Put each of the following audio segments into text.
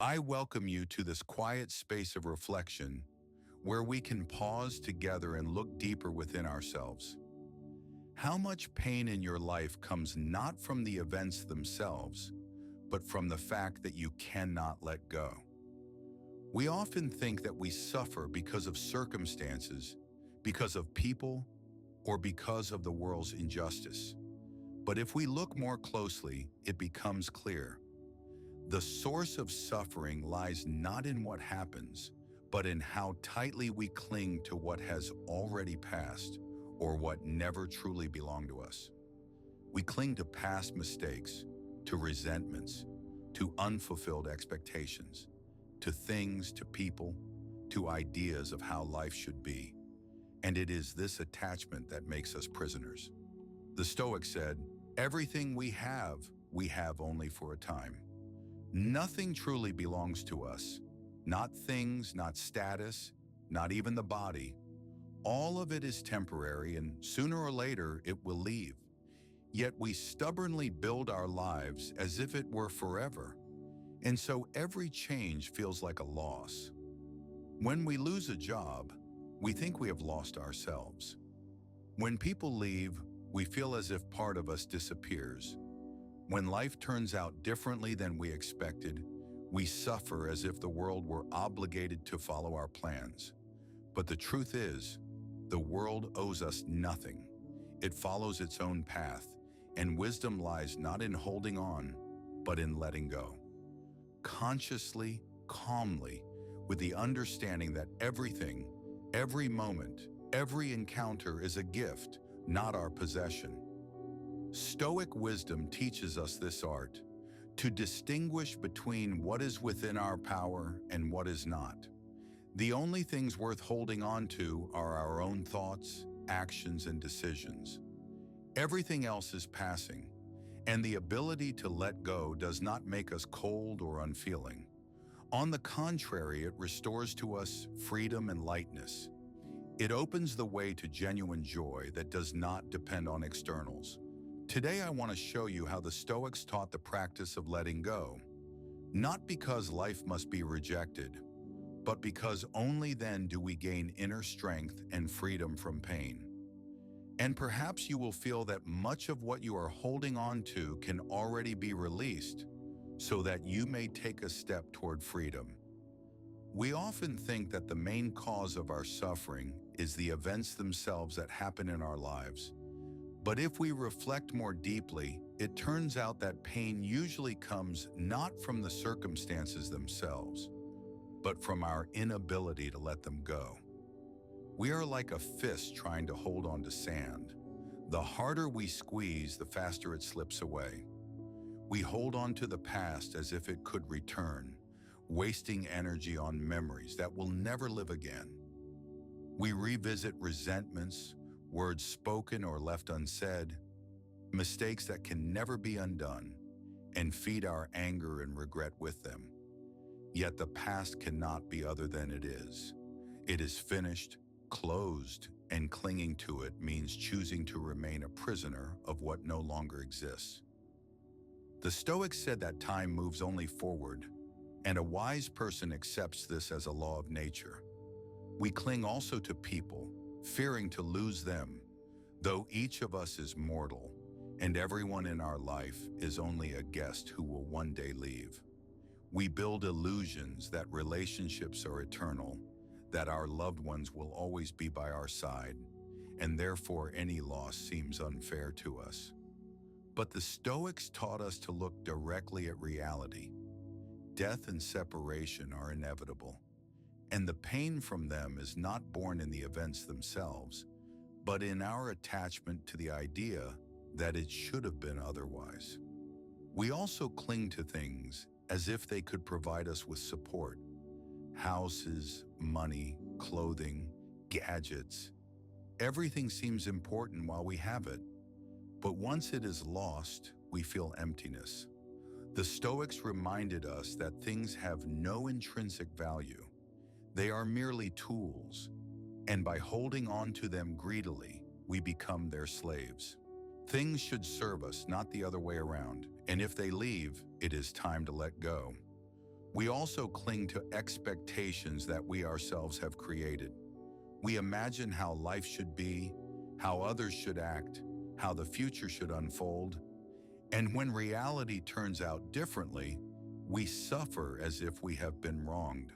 I welcome you to this quiet space of reflection where we can pause together and look deeper within ourselves. How much pain in your life comes not from the events themselves, but from the fact that you cannot let go? We often think that we suffer because of circumstances, because of people, or because of the world's injustice. But if we look more closely, it becomes clear. The source of suffering lies not in what happens, but in how tightly we cling to what has already passed or what never truly belonged to us. We cling to past mistakes, to resentments, to unfulfilled expectations, to things, to people, to ideas of how life should be. And it is this attachment that makes us prisoners. The Stoics said, "Everything we have only for a time." Nothing truly belongs to us. Not things, not status, not even the body. All of it is temporary, and sooner or later it will leave. Yet we stubbornly build our lives as if it were forever. And so every change feels like a loss. When we lose a job, we think we have lost ourselves. When people leave, we feel as if part of us disappears. When life turns out differently than we expected, we suffer as if the world were obligated to follow our plans. But the truth is, the world owes us nothing. It follows its own path, and wisdom lies not in holding on, but in letting go. Consciously, calmly, with the understanding that everything, every moment, every encounter is a gift, not our possession. Stoic wisdom teaches us this art, to distinguish between what is within our power and what is not. The only things worth holding on to are our own thoughts, actions, and decisions. Everything else is passing, and the ability to let go does not make us cold or unfeeling. On the contrary, it restores to us freedom and lightness. It opens the way to genuine joy that does not depend on externals. Today I want to show you how the Stoics taught the practice of letting go, not because life must be rejected, but because only then do we gain inner strength and freedom from pain. And perhaps you will feel that much of what you are holding on to can already be released, so that you may take a step toward freedom. We often think that the main cause of our suffering is the events themselves that happen in our lives. But if we reflect more deeply, it turns out that pain usually comes not from the circumstances themselves, but from our inability to let them go. We are like a fist trying to hold on to sand. The harder we squeeze, the faster it slips away. We hold on to the past as if it could return, wasting energy on memories that will never live again. We revisit resentments, words spoken or left unsaid, mistakes that can never be undone, and feed our anger and regret with them. Yet the past cannot be other than it is. It is finished, closed, and clinging to it means choosing to remain a prisoner of what no longer exists. The Stoics said that time moves only forward, and a wise person accepts this as a law of nature. We cling also to people, fearing to lose them, though each of us is mortal, and everyone in our life is only a guest who will one day leave. We build illusions that relationships are eternal, that our loved ones will always be by our side, and therefore any loss seems unfair to us. But the Stoics taught us to look directly at reality. Death and separation are inevitable, and the pain from them is not born in the events themselves, but in our attachment to the idea that it should have been otherwise. We also cling to things as if they could provide us with support. Houses, money, clothing, gadgets. Everything seems important while we have it, but once it is lost, we feel emptiness. The Stoics reminded us that things have no intrinsic value. They are merely tools, and by holding on to them greedily, we become their slaves. Things should serve us, not the other way around, and if they leave, it is time to let go. We also cling to expectations that we ourselves have created. We imagine how life should be, how others should act, how the future should unfold. And when reality turns out differently, we suffer as if we have been wronged.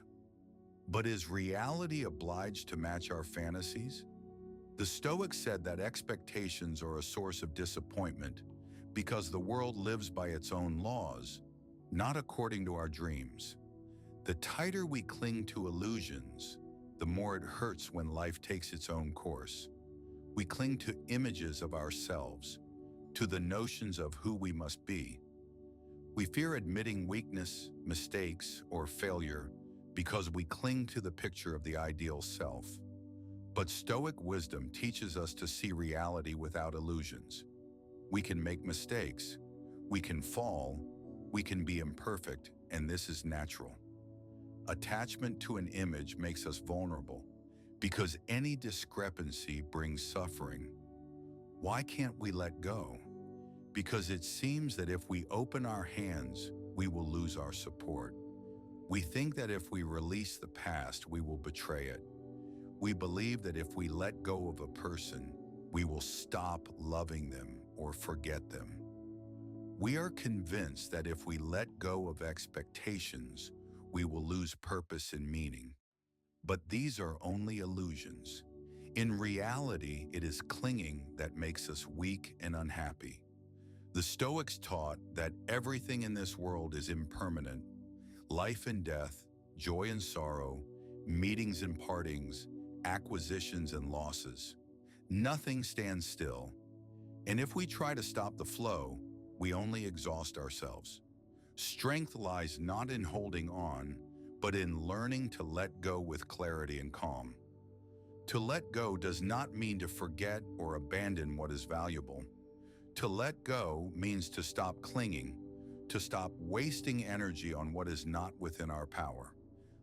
But is reality obliged to match our fantasies? The Stoics said that expectations are a source of disappointment because the world lives by its own laws, not according to our dreams. The tighter we cling to illusions, the more it hurts when life takes its own course. We cling to images of ourselves, to the notions of who we must be. We fear admitting weakness, mistakes, or failure because we cling to the picture of the ideal self. But Stoic wisdom teaches us to see reality without illusions. We can make mistakes, we can fall, we can be imperfect, and this is natural. Attachment to an image makes us vulnerable because any discrepancy brings suffering. Why can't we let go? Because it seems that if we open our hands, we will lose our support. We think that if we release the past, we will betray it. We believe that if we let go of a person, we will stop loving them or forget them. We are convinced that if we let go of expectations, we will lose purpose and meaning. But these are only illusions. In reality, it is clinging that makes us weak and unhappy. The Stoics taught that everything in this world is impermanent. Life and death, joy and sorrow, meetings and partings, acquisitions and losses. Nothing stands still. And if we try to stop the flow, we only exhaust ourselves. Strength lies not in holding on, but in learning to let go with clarity and calm. To let go does not mean to forget or abandon what is valuable. To let go means to stop clinging, to stop wasting energy on what is not within our power.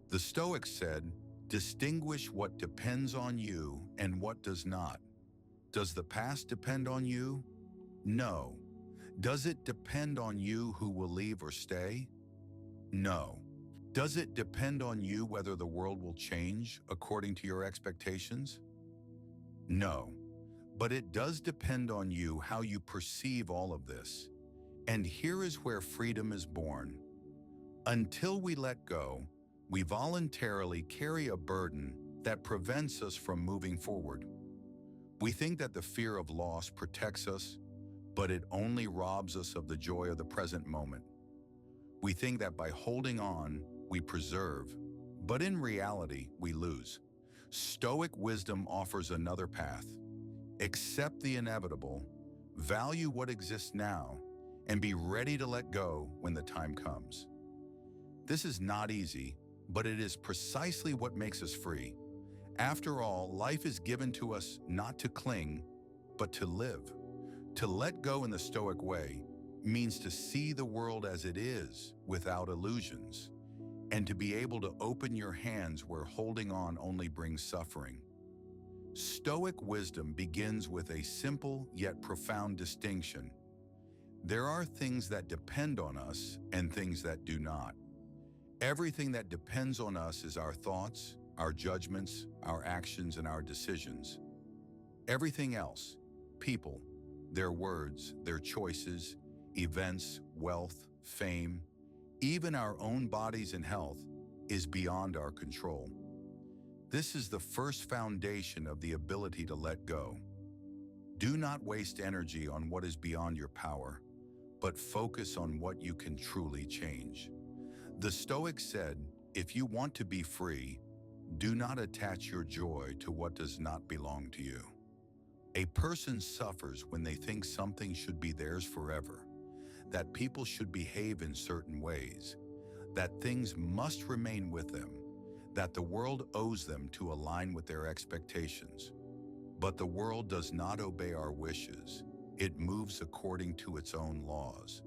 The Stoics said, "Distinguish what depends on you and what does not." Does the past depend on you? No. Does it depend on you who will leave or stay? No. Does it depend on you whether the world will change according to your expectations? No. But it does depend on you how you perceive all of this. And here is where freedom is born. Until we let go, we voluntarily carry a burden that prevents us from moving forward. We think that the fear of loss protects us, but it only robs us of the joy of the present moment. We think that by holding on, we preserve, but in reality, we lose. Stoic wisdom offers another path. Accept the inevitable, value what exists now, and be ready to let go when the time comes. This is not easy, but it is precisely what makes us free. After all, life is given to us not to cling, but to live. To let go in the Stoic way means to see the world as it is, without illusions, and to be able to open your hands where holding on only brings suffering. Stoic wisdom begins with a simple yet profound distinction. There are things that depend on us and things that do not. Everything that depends on us is our thoughts, our judgments, our actions, and our decisions. Everything else, people, their words, their choices, events, wealth, fame, even our own bodies and health, is beyond our control. This is the first foundation of the ability to let go. Do not waste energy on what is beyond your power, but focus on what you can truly change. The Stoics said, if you want to be free, do not attach your joy to what does not belong to you. A person suffers when they think something should be theirs forever, that people should behave in certain ways, that things must remain with them, that the world owes them to align with their expectations. But the world does not obey our wishes. It moves according to its own laws.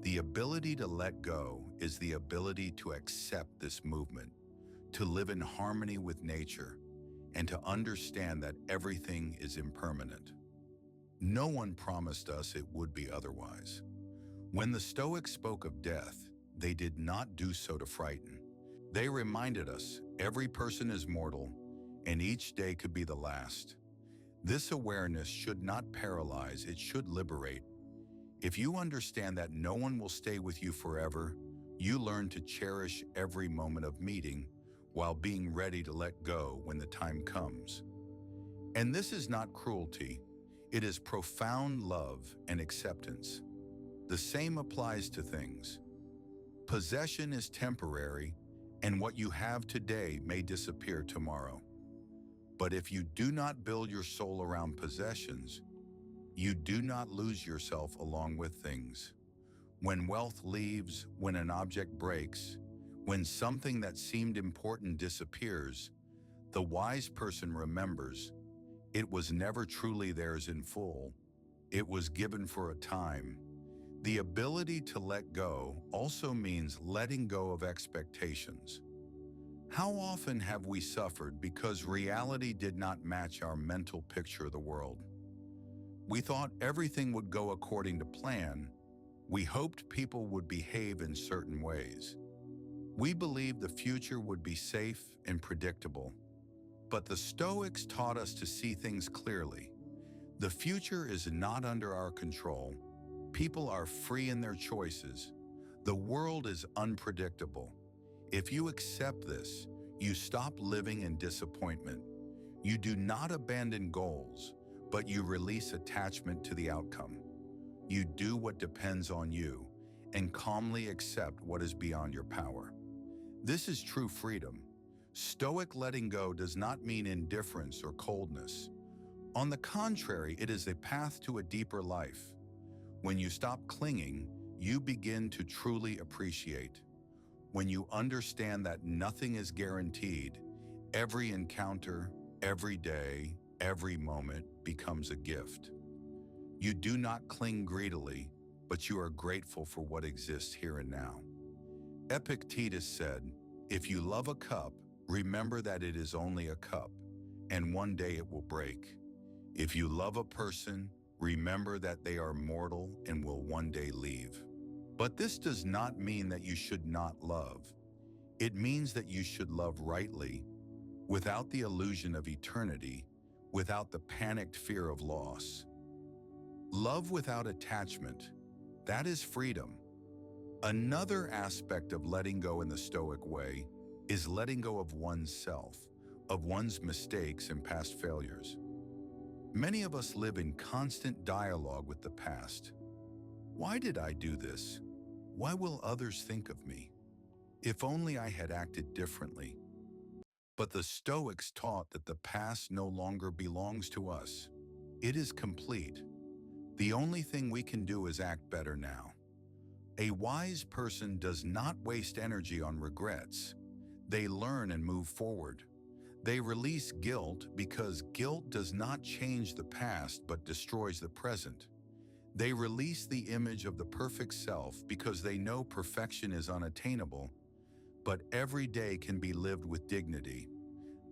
The ability to let go is the ability to accept this movement, to live in harmony with nature, and to understand that everything is impermanent. No one promised us it would be otherwise. When the Stoics spoke of death, they did not do so to frighten. They reminded us every person is mortal, and each day could be the last. This awareness should not paralyze, it should liberate. If you understand that no one will stay with you forever, you learn to cherish every moment of meeting while being ready to let go when the time comes. And this is not cruelty, it is profound love and acceptance. The same applies to things. Possession is temporary, and what you have today may disappear tomorrow. But if you do not build your soul around possessions, you do not lose yourself along with things. When wealth leaves, when an object breaks, when something that seemed important disappears, the wise person remembers it was never truly theirs in full. It was given for a time. The ability to let go also means letting go of expectations. How often have we suffered because reality did not match our mental picture of the world? We thought everything would go according to plan. We hoped people would behave in certain ways. We believed the future would be safe and predictable. But the Stoics taught us to see things clearly. The future is not under our control. People are free in their choices. The world is unpredictable. If you accept this, you stop living in disappointment. You do not abandon goals, but you release attachment to the outcome. You do what depends on you and calmly accept what is beyond your power. This is true freedom. Stoic letting go does not mean indifference or coldness. On the contrary, it is a path to a deeper life. When you stop clinging, you begin to truly appreciate. When you understand that nothing is guaranteed, every encounter, every day, every moment becomes a gift. You do not cling greedily, but you are grateful for what exists here and now. Epictetus said, "If you love a cup, remember that it is only a cup, and one day it will break. If you love a person, remember that they are mortal and will one day leave." But this does not mean that you should not love. It means that you should love rightly, without the illusion of eternity, without the panicked fear of loss. Love without attachment, that is freedom. Another aspect of letting go in the Stoic way is letting go of oneself, of one's mistakes and past failures. Many of us live in constant dialogue with the past. Why did I do this? Why will others think of me? If only I had acted differently. But the Stoics taught that the past no longer belongs to us. It is complete. The only thing we can do is act better now. A wise person does not waste energy on regrets. They learn and move forward. They release guilt because guilt does not change the past but destroys the present. They release the image of the perfect self because they know perfection is unattainable, but every day can be lived with dignity.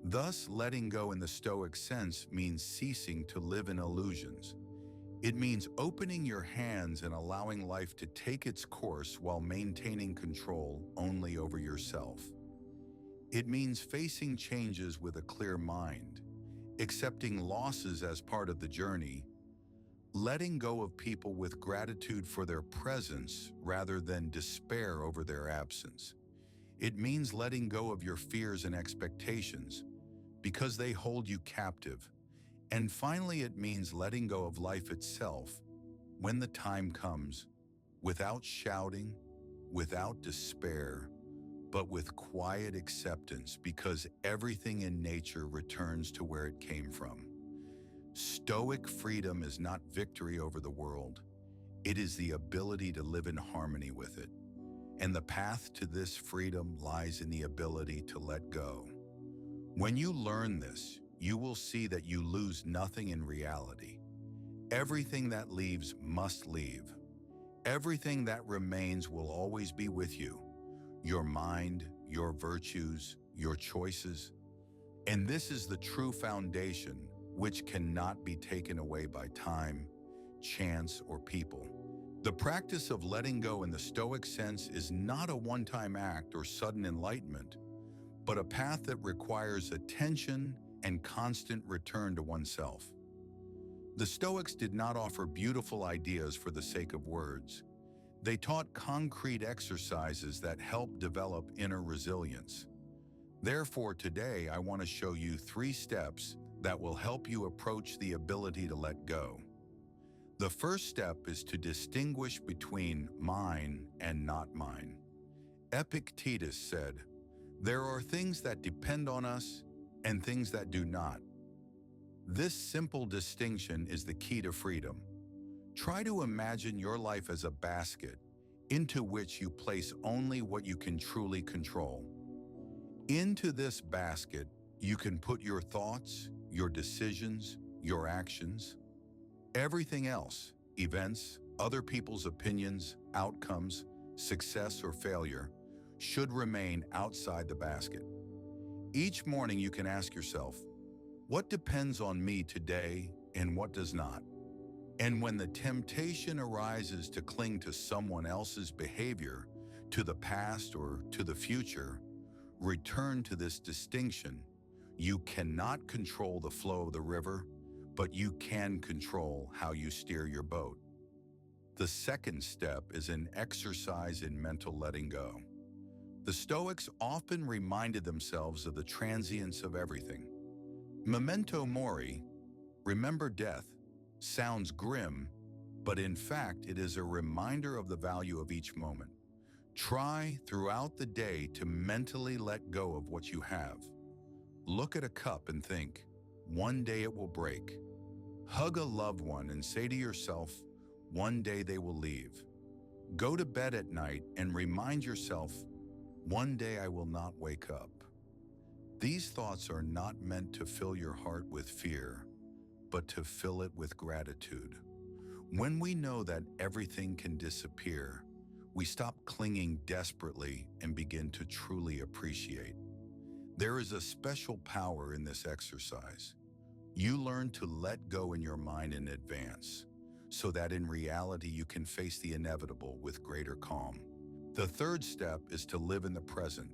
Thus, letting go in the Stoic sense means ceasing to live in illusions. It means opening your hands and allowing life to take its course while maintaining control only over yourself. It means facing changes with a clear mind, accepting losses as part of the journey, letting go of people with gratitude for their presence rather than despair over their absence. It means letting go of your fears and expectations because they hold you captive. And finally, it means letting go of life itself when the time comes, without shouting, without despair, but with quiet acceptance because everything in nature returns to where it came from. Stoic freedom is not victory over the world. It is the ability to live in harmony with it. And the path to this freedom lies in the ability to let go. When you learn this, you will see that you lose nothing in reality. Everything that leaves must leave. Everything that remains will always be with you. Your mind, your virtues, your choices. And this is the true foundation which cannot be taken away by time, chance, or people. The practice of letting go in the Stoic sense is not a one-time act or sudden enlightenment, but a path that requires attention and constant return to oneself. The Stoics did not offer beautiful ideas for the sake of words. They taught concrete exercises that help develop inner resilience. Therefore, today I want to show you 3 steps that will help you approach the ability to let go. The first step is to distinguish between mine and not mine. Epictetus said, "There are things that depend on us and things that do not." This simple distinction is the key to freedom. Try to imagine your life as a basket into which you place only what you can truly control. Into this basket, you can put your thoughts, your decisions, your actions. Everything else, events, other people's opinions, outcomes, success or failure, should remain outside the basket. Each morning you can ask yourself, what depends on me today and what does not? And when the temptation arises to cling to someone else's behavior, to the past or to the future, return to this distinction. You cannot control the flow of the river, but you can control how you steer your boat. The second step is an exercise in mental letting go. The Stoics often reminded themselves of the transience of everything. Memento mori, remember death, sounds grim, but in fact it is a reminder of the value of each moment. Try throughout the day to mentally let go of what you have. Look at a cup and think, one day it will break. Hug a loved one and say to yourself, one day they will leave. Go to bed at night and remind yourself, one day I will not wake up. These thoughts are not meant to fill your heart with fear, but to fill it with gratitude. When we know that everything can disappear, we stop clinging desperately and begin to truly appreciate. There is a special power in this exercise. You learn to let go in your mind in advance, so that in reality you can face the inevitable with greater calm. The third step is to live in the present.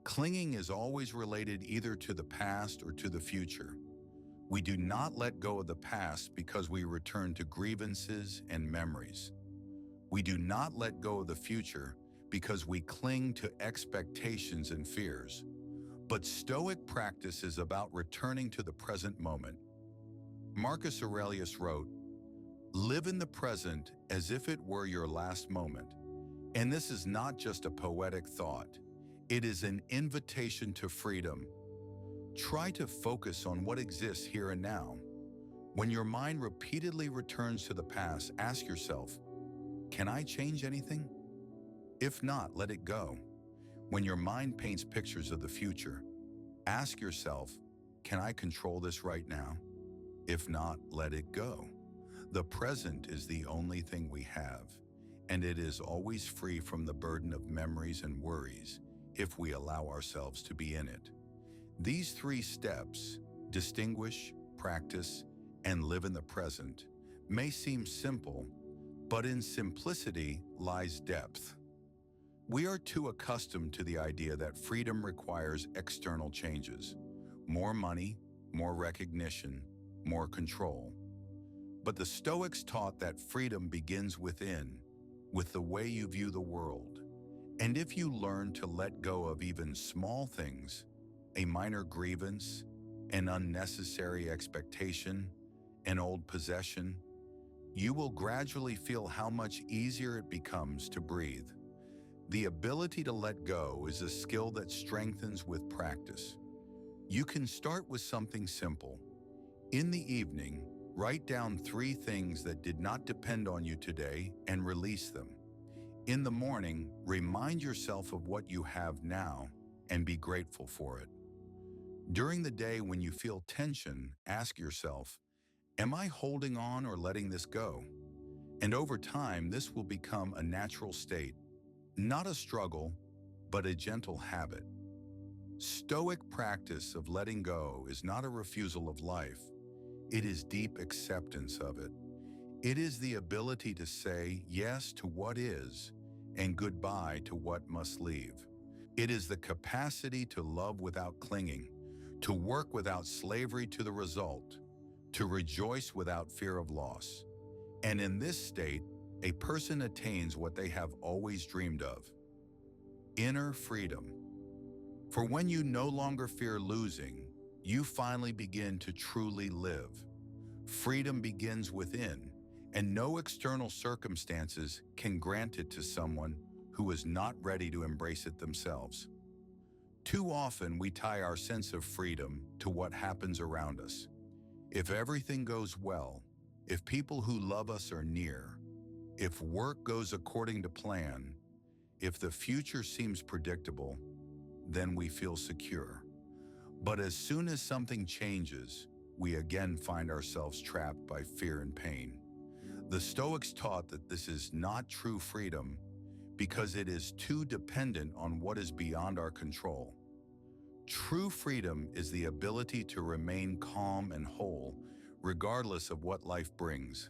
Clinging is always related either to the past or to the future. We do not let go of the past because we return to grievances and memories. We do not let go of the future because we cling to expectations and fears. But Stoic practice is about returning to the present moment. Marcus Aurelius wrote, "Live in the present as if it were your last moment." And this is not just a poetic thought. It is an invitation to freedom. Try to focus on what exists here and now. When your mind repeatedly returns to the past, ask yourself, can I change anything? If not, let it go. When your mind paints pictures of the future, ask yourself, can I control this right now? If not, let it go. The present is the only thing we have, and it is always free from the burden of memories and worries if we allow ourselves to be in it. These 3 steps, distinguish, practice, and live in the present, may seem simple, but in simplicity lies depth. We are too accustomed to the idea that freedom requires external changes, more money, more recognition, more control. But the Stoics taught that freedom begins within, with the way you view the world. And if you learn to let go of even small things, a minor grievance, an unnecessary expectation, an old possession, you will gradually feel how much easier it becomes to breathe. The ability to let go is a skill that strengthens with practice. You can start with something simple. In the evening, write down 3 things that did not depend on you today and release them. In the morning, remind yourself of what you have now and be grateful for it. During the day when you feel tension, ask yourself, am I holding on or letting this go? And over time, this will become a natural state, not a struggle, but a gentle habit. Stoic practice of letting go is not a refusal of life. It is deep acceptance of it. It is the ability to say yes to what is and goodbye to what must leave. It is the capacity to love without clinging, to work without slavery to the result, to rejoice without fear of loss. And in this state, a person attains what they have always dreamed of: inner freedom. For when you no longer fear losing, you finally begin to truly live. Freedom begins within, and no external circumstances can grant it to someone who is not ready to embrace it themselves. Too often we tie our sense of freedom to what happens around us. If everything goes well, if people who love us are near, if work goes according to plan, if the future seems predictable, then we feel secure. But as soon as something changes, we again find ourselves trapped by fear and pain. The Stoics taught that this is not true freedom because it is too dependent on what is beyond our control. True freedom is the ability to remain calm and whole, regardless of what life brings.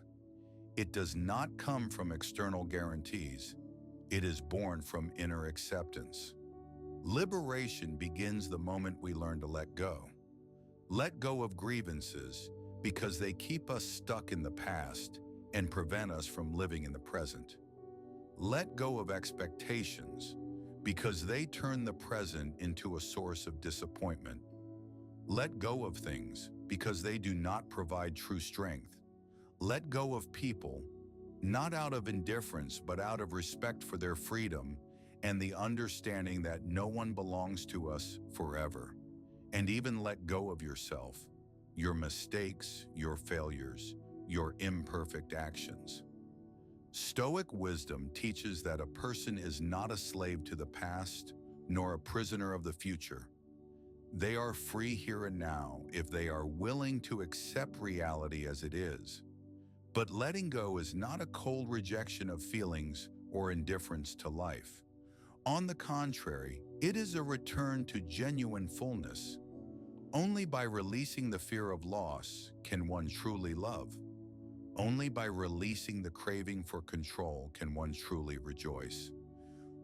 It does not come from external guarantees. It is born from inner acceptance. Liberation begins the moment we learn to let go. Let go of grievances because they keep us stuck in the past and prevent us from living in the present. Let go of expectations because they turn the present into a source of disappointment. Let go of things because they do not provide true strength. Let go of people, not out of indifference, but out of respect for their freedom and the understanding that no one belongs to us forever. And even let go of yourself, your mistakes, your failures, your imperfect actions. Stoic wisdom teaches that a person is not a slave to the past, nor a prisoner of the future. They are free here and now if they are willing to accept reality as it is. But letting go is not a cold rejection of feelings or indifference to life. On the contrary, it is a return to genuine fullness. Only by releasing the fear of loss can one truly love. Only by releasing the craving for control can one truly rejoice.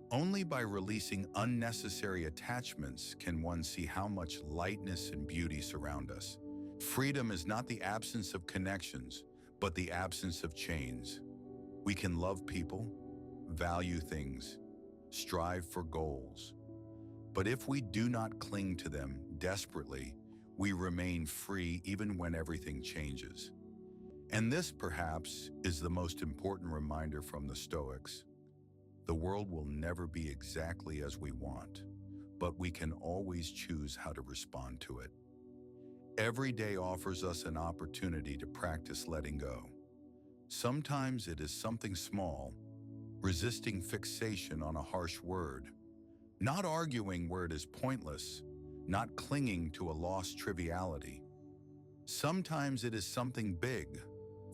Only by releasing unnecessary attachments can one see how much lightness and beauty surround us. Freedom is not the absence of connections, but the absence of chains. We can love people, value things, strive for goals. But if we do not cling to them desperately, we remain free even when everything changes. And this, perhaps, is the most important reminder from the Stoics. The world will never be exactly as we want, but we can always choose how to respond to it. Every day offers us an opportunity to practice letting go. Sometimes it is something small, resisting fixation on a harsh word, not arguing where it is pointless, not clinging to a lost triviality. Sometimes it is something big,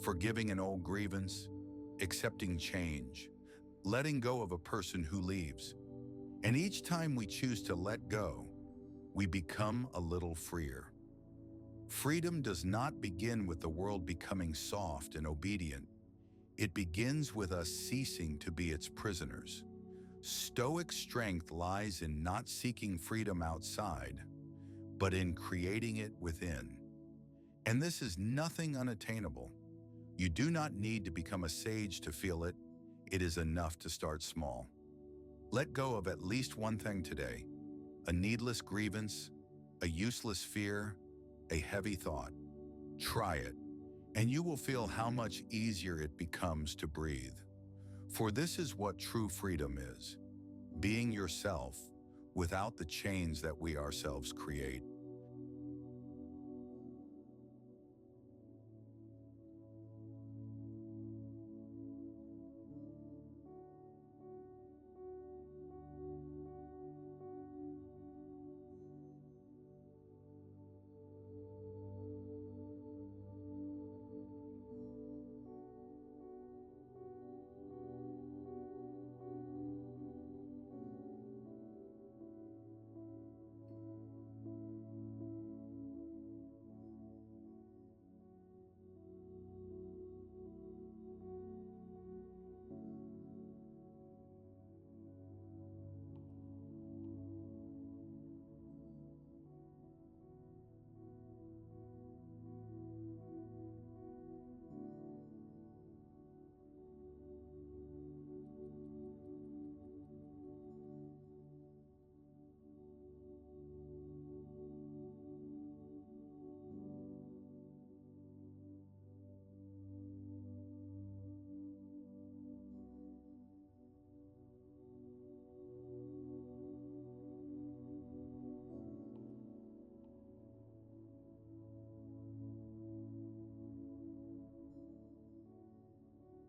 forgiving an old grievance, accepting change, letting go of a person who leaves. And each time we choose to let go, we become a little freer. Freedom does not begin with the world becoming soft and obedient. It begins with us ceasing to be its prisoners. Stoic strength lies in not seeking freedom outside, but in creating it within. And this is nothing unattainable. You do not need to become a sage to feel it. It is enough to start small. Let go of at least one thing today: a needless grievance, a useless fear, a heavy thought. Try it, and you will feel how much easier it becomes to breathe. For this is what true freedom is: being yourself without the chains that we ourselves create.